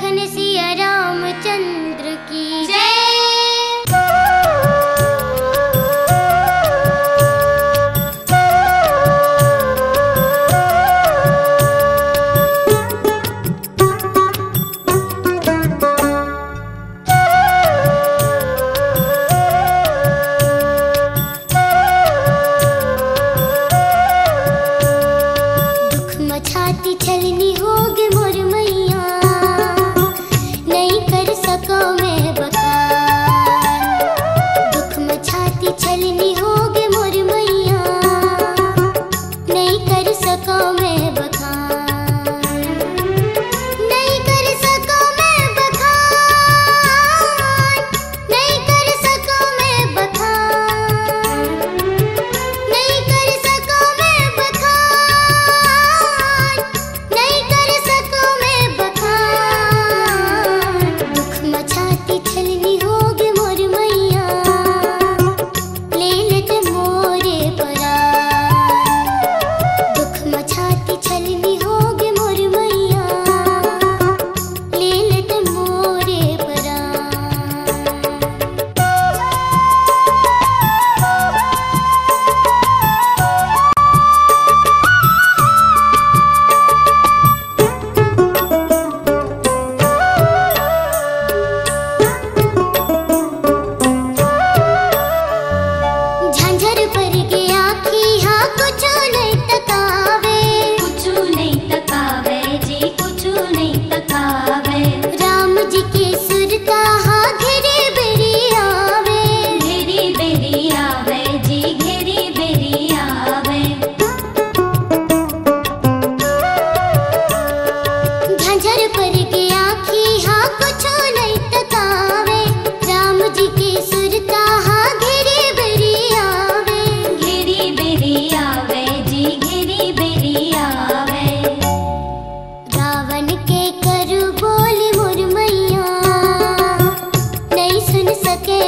लखन सिया रामचंद्र की जय। छाती छलनी होगे मोर मैया, नहीं कर सको मैं बखान। दुख में छाती छलनी होगे मोर मैया, नहीं कर सको मैं बखान। नहीं कर सको मैं बखान, नहीं कर सको मैं बखान, नहीं कर सको मैं बखान, नहीं कर सको मैं बखान। दुख में छाती छलनी होगे मोर मैया, ले लेत मोरे परान। दुख में छाती छलनी होगे मोर मैया, ले लेत मोरे परान। झांझर पर गया कि हाँ कुछ नहीं तकावे, कुछ नहीं तकावे जी, कुछ नहीं तकावे। राम जी के सुरता हाँ घेरी बेरी आवे, घेरी बेरी आवे जी, घेरी बेरी आवे। झांझर पर गया कि हाँ कुछ नहीं तकावे, राम जी के सुरता हाँ घेरी बेरी आवे, घेरी बेरी आवे जी, घेरी बेरी आवे। रावण के करू बोल मोर मैया, नहीं सुन सके